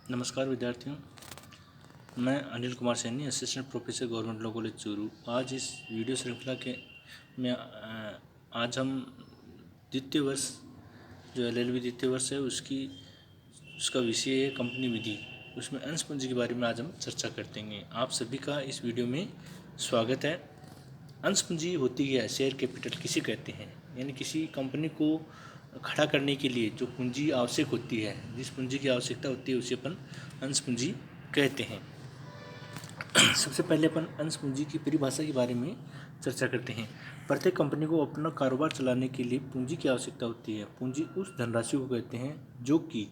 नमस्कार विद्यार्थियों, मैं Anil Kumar Saini, assistant professor government law college Churu. आज इस वीडियो श्रृंखला के में आज हम द्वितीय वर्ष जो LLB द्वितीय वर्ष है उसका विषय है कंपनी विधि। उसमें अंश पूंजी के बारे में आज हम चर्चा करते हैं। आप सभी का इस वीडियो में स्वागत है। अंश पूंजी होती है, शेयर कैपिटल किसे कहते हैं, यानी किसी कंपनी को खड़ा करने के लिए जो पूंजी आवश्यक होती है, जिस पूंजी की आवश्यकता होती है उसे अपन अंश पूंजी कहते हैं। सबसे पहले अपन अंश पूंजी की परिभाषा के बारे में चर्चा करते हैं। प्रत्येक कंपनी को अपना कारोबार चलाने के लिए पूंजी की आवश्यकता होती है। पूंजी उस धनराशि को कहते हैं जो कि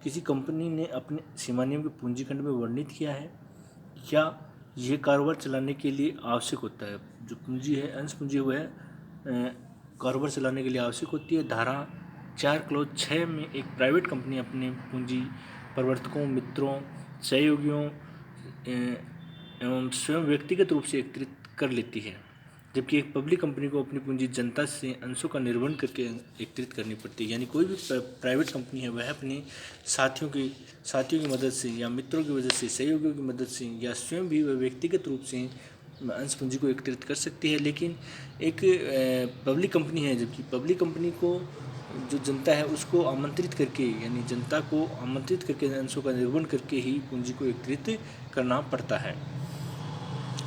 किसी कंपनी ने अपने सीमानियम के पूंजी खंड में वर्णित किया है या यह कारोबार चलाने के लिए आवश्यक होता है। जो पूंजी है, अंश पूंजी वो है कारोबार चलाने के लिए आवश्यक होती है। धारा 4 क्लॉज 6 में एक प्राइवेट कंपनी अपने पूंजी प्रवर्तकों, मित्रों, सहयोगियों एवं स्वयं व्यक्तिगत रूप से एकत्रित कर लेती है, जबकि एक पब्लिक कंपनी को अपनी पूंजी जनता से अंशों का निर्वहन करके एकत्रित करनी पड़ती है। यानी कोई भी प्राइवेट कंपनी है वह अपने साथियों की मदद से या मित्रों की वजह से, सहयोगियों की मदद से या स्वयं भी वह व्यक्तिगत रूप से अंश पूंजी को एकत्रित कर सकती है। लेकिन एक पब्लिक कंपनी है, जबकि पब्लिक कंपनी को जो जनता है उसको आमंत्रित करके, यानी जनता को आमंत्रित करके अंशों का निर्वहन करके ही पूंजी को एकत्रित करना पड़ता है।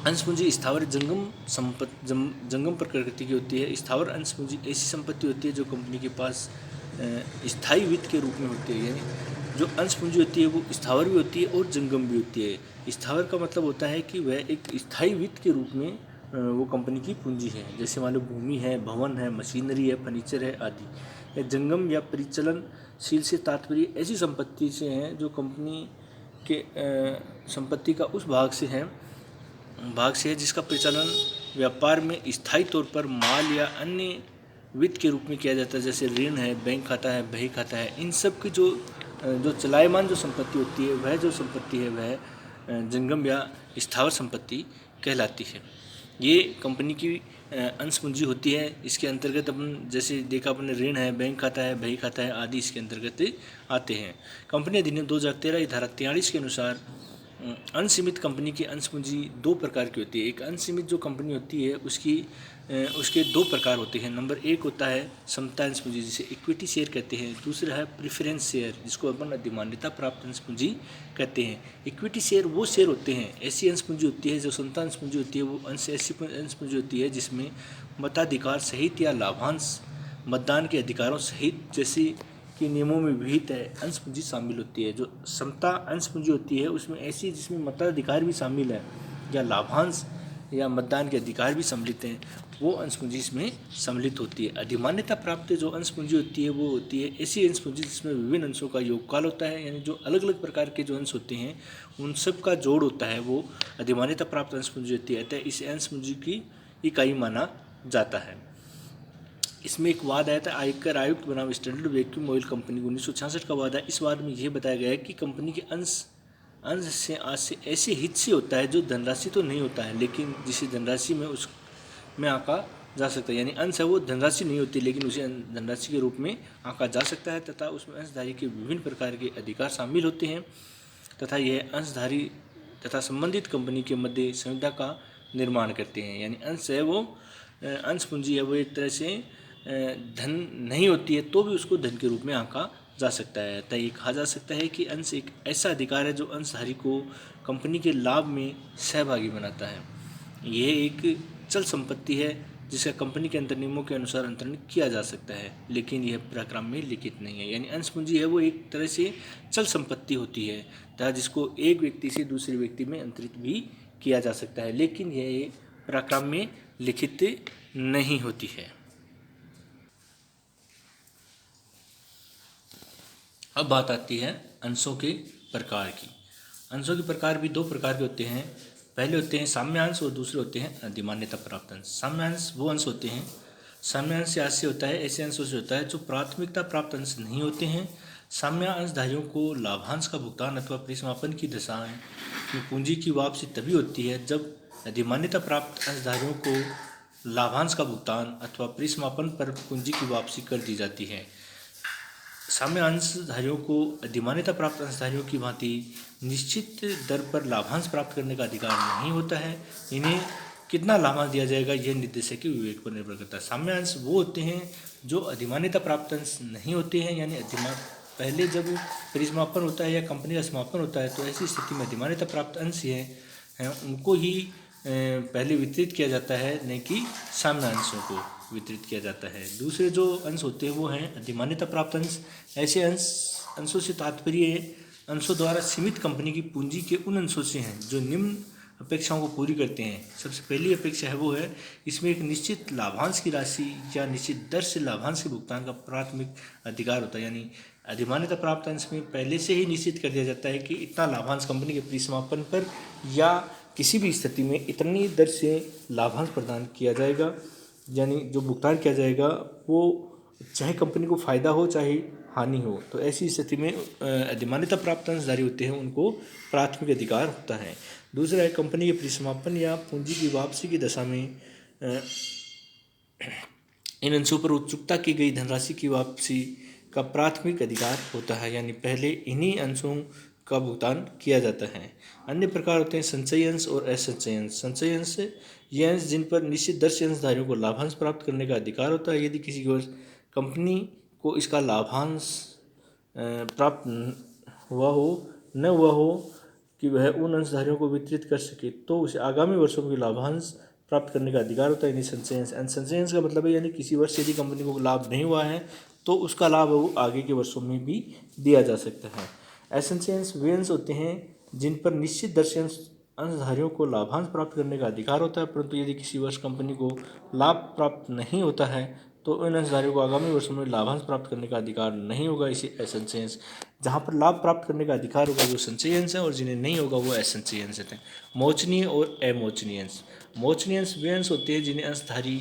अंश पूंजी स्थावर जंगम प्रकृति की होती है। स्थावर अंश पूंजी ऐसी संपत्ति होती है जो कंपनी के पास स्थायी वित्त के रूप में होती है। यानी जो अंश पूंजी होती है वो स्थावर भी होती है और जंगम भी होती है। स्थावर का मतलब होता है कि वह एक स्थायी वित्त के रूप में वो कंपनी की पूंजी है। जैसे मान लो भूमि है, भवन है, मशीनरी है, फर्नीचर है आदि। जंगम या परिचलनशील से तात्पर्य ऐसी संपत्ति से हैं जो कंपनी के संपत्ति का उस भाग से है जिसका परिचालन व्यापार में स्थायी तौर पर माल या अन्य वित्त के रूप में किया जाता है। जैसे ऋण है, बैंक खाता है, बही खाता है। इन सब की जो चलायमान जो संपत्ति होती है, वह जो संपत्ति है वह जंगम या स्थावर संपत्ति कहलाती है। ये कंपनी की अंश पूंजी होती है। इसके अंतर्गत अपन जैसे देखा अपने ऋण है, बैंक खाता है, बही खाता है आदि इसके अंतर्गत आते हैं। कंपनी अधिनियम 2013 धारा 43 के अनुसार अनसीमित कंपनी की अंश पूंजी दो प्रकार की होती है। एक अनसीमित जो कंपनी होती है उसके दो प्रकार होते हैं। नंबर 1 होता है समता अंश पूंजी, जिसे इक्विटी शेयर कहते हैं। दूसरा है प्रेफरेंस शेयर, जिसको अपन अधिमान्यता प्राप्त अंश पूंजी कहते हैं। इक्विटी शेयर वो शेयर होते हैं, ऐसी अंश पूंजी होती है जो समता अंश पूंजी होती है। वो ऐसी अंश पूंजी होती है जिसमें मताधिकार सहित या लाभांश मतदान के अधिकारों सहित जैसी के नियमों में विहित है अंश पूंजी शामिल होती है। जो समता अंश पूंजी होती है उसमें ऐसी जिसमें मताधिकार भी शामिल है या लाभांश या मतदान के अधिकार भी सम्मिलित हैं, वो अंश पूंजी इसमें सम्मिलित होती है। अधिमान्यता प्राप्त जो अंश पूंजी होती है वो होती है ऐसी अंश पूंजी जिसमें विभिन्न अंशों का योगकाल होता है। यानी जो अलग अलग प्रकार के जो अंश होते हैं उन सब का जोड़ होता है, वो अधिमान्यता प्राप्त अंश पूंजी होती है। अतः इस अंश पूंजी की इकाई माना जाता है। इसमें एक वाद आया था आयकर आयुक्त बनाम स्टैंडर्ड वैक्यूम ऑयल कंपनी 1966 का वाद है। इस वाद में यह बताया गया है कि कंपनी के अंश से आज से ऐसे हित से होता है जो धनराशि तो नहीं होता है, लेकिन जिसे धनराशि में उसमें आंका जा सकता है। यानी अंश है वो धनराशि नहीं होती लेकिन उसे धनराशि के रूप में आंका जा सकता है, तथा उसमें अंशधारी के विभिन्न प्रकार के अधिकार शामिल होते हैं तथा यह अंशधारी तथा संबंधित कंपनी के मध्य संविदा का निर्माण करते हैं। यानी अंश है वो अंश पूंजी है वो एक तरह से धन नहीं होती है तो भी उसको धन के रूप में आंका जा सकता है। अतः ये कहा जा सकता है कि अंश एक ऐसा अधिकार है जो अंशधारी को कंपनी के लाभ में सहभागी बनाता है। यह एक चल संपत्ति है जिसका कंपनी के अंतर नियमों के अनुसार अंतरण किया जा सकता है, लेकिन यह पराक्रम में लिखित नहीं है। यानी अंश पूंजी है वो एक तरह से चल संपत्ति होती है तथा जिसको एक व्यक्ति से दूसरे व्यक्ति में अंतरित भी किया जा सकता है, लेकिन यह पराक्रम में लिखित नहीं होती है। अब बात आती है अंशों के प्रकार की। अंशों के प्रकार भी दो प्रकार के होते हैं। पहले होते हैं साम्यांश और दूसरे होते हैं अधिमान्यता प्राप्त अंश। साम्यांश वो अंश होते हैं, साम्यांश आज से होता है ऐसे अंशों से होता है जो प्राथमिकता प्राप्त अंश नहीं होते हैं। साम्य अंशधारियों को लाभांश का भुगतान अथवा परिसमापन की दशाएं में पूंजी की वापसी तभी होती है जब अधिमान्यता प्राप्त अंशधारियों को लाभांश का भुगतान अथवा परिसमापन पर पूंजी की वापसी कर दी जाती है। साम्य अंशधारियों को अधिमान्यता प्राप्त अंशधारियों की भांति निश्चित दर पर लाभांश प्राप्त करने का अधिकार नहीं होता है। इन्हें कितना लाभांश दिया जाएगा यह निर्देशक के विवेक पर निर्भर करता है। साम्य अंश वो होते हैं जो अधिमान्यता प्राप्त अंश नहीं होते हैं, यानी पहले जब परिसमापन होता है या कंपनी का समापन होता है तो ऐसी स्थिति में अधिमान्यता प्राप्त अंश हैं उनको ही पहले वितरित किया जाता है, न कि साम्य अंशों को वितरित किया जाता है। दूसरे जो अंश होते हैं वो हैं अधिमान्यता प्राप्त अंश। ऐसे अंशों से तात्पर्य अंशों द्वारा सीमित कंपनी की पूंजी के उन अंशों से हैं जो निम्न अपेक्षाओं को पूरी करते हैं। सबसे पहली अपेक्षा है वो है इसमें एक निश्चित लाभांश की राशि या निश्चित दर से लाभांश के भुगतान का प्राथमिक अधिकार होता है। यानी अधिमान्यता प्राप्त अंश में पहले से ही निश्चित कर दिया जाता है कि इतना लाभांश कंपनी के परिसमापन पर या किसी भी स्थिति में इतनी दर से लाभांश प्रदान किया जाएगा, यानी जो भुगतान किया जाएगा वो चाहे कंपनी को फ़ायदा हो चाहे हानि हो। तो ऐसी स्थिति में अधिमान्यता प्राप्त अंशधारी होते हैं उनको प्राथमिक अधिकार होता है। दूसरा है कंपनी के परिसमापन या पूंजी की वापसी की दशा में इन अंशों पर उत्सुकता की गई धनराशि की वापसी का प्राथमिक अधिकार होता है, यानी पहले इन्हीं अंशों का भुगतान किया जाता है। अन्य प्रकार होते हैं संचयी अंश और असंचयी अंश। संचयी अंश ये अंश जिन पर निश्चित दर से अंशधारियों को लाभांश प्राप्त करने का अधिकार होता है। यदि किसी वर्ष कंपनी को इसका लाभांश प्राप्त न हुआ हो कि वह उन अंशधारियों को वितरित कर सके तो उसे आगामी वर्षों में लाभांश प्राप्त करने का अधिकार होता है, यानी संचयी अंश। संचयी अंश का मतलब है यानी किसी वर्ष यदि कंपनी को लाभ नहीं हुआ है तो उसका लाभ वो आगे के वर्षों में भी दिया जा सकता है। असंचयी अंश वे अंश होते हैं जिन पर निश्चित दर से अंशधारियों को लाभांश प्राप्त करने का अधिकार होता है, परंतु यदि किसी वर्ष कंपनी को लाभ प्राप्त नहीं होता है तो उन अंशधारियों को आगामी वर्षों में लाभांश प्राप्त करने का अधिकार नहीं होगा। इसी असंचयी अंश जहाँ पर लाभ प्राप्त करने का अधिकार होगा वो संचयी अंश है और जिन्हें नहीं होगा वो असंचयी अंश है। मोचनीय और अमोचनीय अंश। मोचनीय अंश वे अंश होते हैं जिन्हें अंशधारी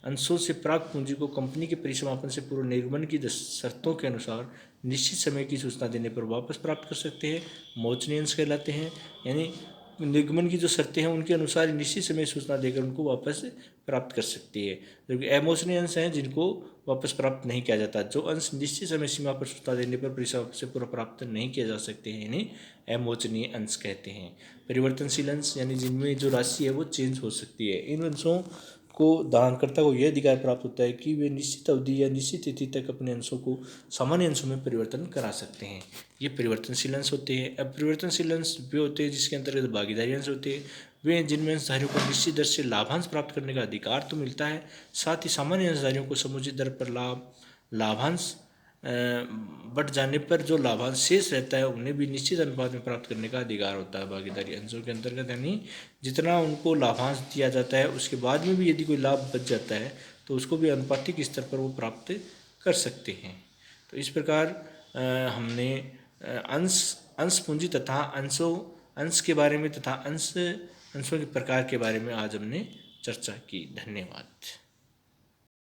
अंशों से प्राप्त पूंजी को कंपनी के परिसमापन से पूर्व निर्गमन की शर्तों के अनुसार निश्चित समय की सूचना देने पर वापस प्राप्त कर सकते हैं, मोचनीय अंश कहलाते हैं। यानी निर्गमन की जो शर्तें हैं उनके अनुसार निश्चित समय सूचना देकर उनको वापस प्राप्त कर सकती है। जबकि अमोचनीय अंश हैं जिनको वापस प्राप्त नहीं किया जाता। जो अंश निश्चित समय सीमा पर सूचना देने पर परिसमापन से पूर्व प्राप्त नहीं किया जा सकते हैं इन्हें अमोचनीय अंश कहते हैं। परिवर्तनशील अंश यानी जिनमें जो राशि है वो चेंज हो सकती है। इन अंशों को दानकर्ता को यह अधिकार प्राप्त होता है कि वे निश्चित अवधि या निश्चित तिथि तक अपने अंशों को सामान्य अंशों में परिवर्तन करा सकते हैं। ये परिवर्तनशील अंश होते हैं। अब परिवर्तनशील अंश वे होते हैं जिसके अंतर्गत भागीदारी अंश होते हैं। वे जिनमें अंशधारियों को निश्चित दर से लाभांश प्राप्त करने का अधिकार तो मिलता है, साथ ही सामान्य अंशधारियों को समुचित दर पर लाभांश बढ़ जाने पर जो लाभांश शेष रहता है उन्हें भी निश्चित अनुपात में प्राप्त करने का अधिकार होता है भागीदारी अंशों के अंतर्गत। यानी जितना उनको लाभांश दिया जाता है उसके बाद में भी यदि कोई लाभ बच जाता है तो उसको भी अनुपातिक स्तर पर वो प्राप्त कर सकते हैं। तो इस प्रकार हमने अंश पूंजी तथा अंश के बारे में तथा अंशों के प्रकार के बारे में आज हमने चर्चा की। धन्यवाद।